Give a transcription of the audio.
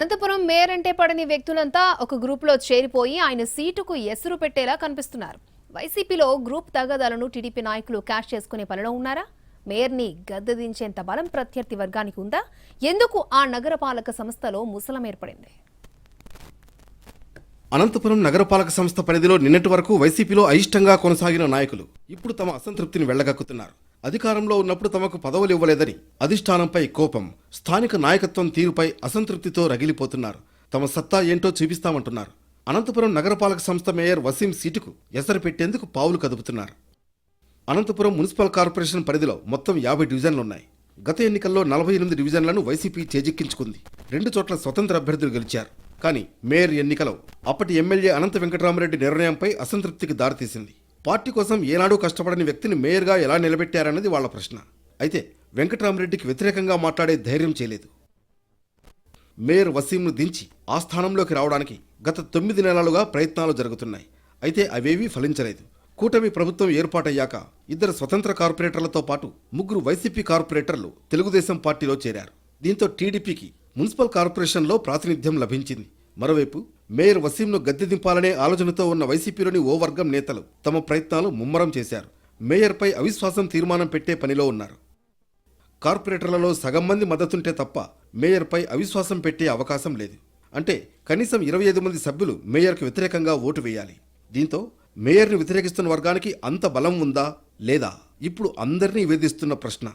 Anantapuram mayor అంటే పడని వ్యక్తులంతా ఒక గ్రూపులో చేరిపోయి ఆయన సీటుకు ఎసురు పెట్టేలా కనిపిస్తున్నారు. వైసీపీలో గ్రూప్ తగాదాలను టీడీపీ నాయకులు క్యాష్ చేసుకునే పనిలో ఉన్నారా? మేయర్ని గద్దెదించేంత బలం ప్రత్యర్థి వర్గానికి ఉందా? ఎందుకు ఆ నగరపాలక సంస్థలో ముసలం ఏర్పడింది? అనంతపురం నగరపాలక సంస్థ పరిధిలో నిన్నటి వరకు వైసీపీలో అయిష్టంగా కొనసాగిన నాయకులు ఇప్పుడు తమ అసంతృప్తిని వెళ్లగక్కుతున్నారు. అధికారంలో ఉన్నప్పుడు తమకు పదవులు ఇవ్వలేదని అధిష్టానంపై కోపం, స్థానిక నాయకత్వం తీరుపై అసంతృప్తితో రగిలిపోతున్నారు. తమ సత్తా ఏంటో చూపిస్తామంటున్నారు. అనంతపురం నగరపాలక సంస్థ మేయర్ వసీం సీటుకు ఎసరు పెట్టేందుకు పావులు కదుపుతున్నారు. అనంతపురం మున్సిపల్ కార్పొరేషన్ పరిధిలో మొత్తం 50 డివిజన్లున్నాయి. గత ఎన్నికల్లో 48 డివిజన్లను వైసీపీ చేజిక్కించుకుంది. 2 చోట్ల స్వతంత్ర అభ్యర్థులు గెలిచారు. కానీ మేయర్ ఎన్నికలో అప్పటి ఎమ్మెల్యే అనంత వెంకటరామరెడ్డి నిర్ణయంపై అసంతృప్తికి దారితీసింది. పార్టీ కోసం ఏనాడూ కష్టపడని వ్యక్తిని మేయర్గా ఎలా నిలబెట్టారన్నది వాళ్ల ప్రశ్న. అయితే వెంకటరామరెడ్డికి వ్యతిరేకంగా మాట్లాడే ధైర్యం చేయలేదు. మేయర్ వసీంను దించి ఆ స్థానంలోకి రావడానికి గత 9 నెలలుగా ప్రయత్నాలు జరుగుతున్నాయి. అయితే అవేవీ ఫలించలేదు. కూటమి ప్రభుత్వం ఏర్పాటయ్యాక 2 స్వతంత్ర కార్పొరేటర్లతో పాటు 3 వైసీపీ కార్పొరేటర్లు తెలుగుదేశం పార్టీలో చేరారు. దీంతో టీడీపీకి మున్సిపల్ కార్పొరేషన్లో ప్రాతినిధ్యం లభించింది. మరోవైపు మేయర్ వసీంను గద్దె దింపాలనే ఆలోచనతో ఉన్న వైసీపీలోని ఓ వర్గం నేతలు తమ ప్రయత్నాలు ముమ్మరం చేశారు. మేయర్పై అవిశ్వాసం తీర్మానం పెట్టే పనిలో ఉన్నారు. కార్పొరేటర్లలో సగం మంది మద్దతుంటే తప్ప మేయర్పై అవిశ్వాసం పెట్టే అవకాశం లేదు. అంటే కనీసం 25 మంది సభ్యులు మేయర్కు వ్యతిరేకంగా ఓటు వేయాలి. దీంతో మేయర్ని వ్యతిరేకిస్తున్న వర్గానికి అంత బలం ఉందా లేదా ఇప్పుడు అందరినీ వేధిస్తున్న ప్రశ్న.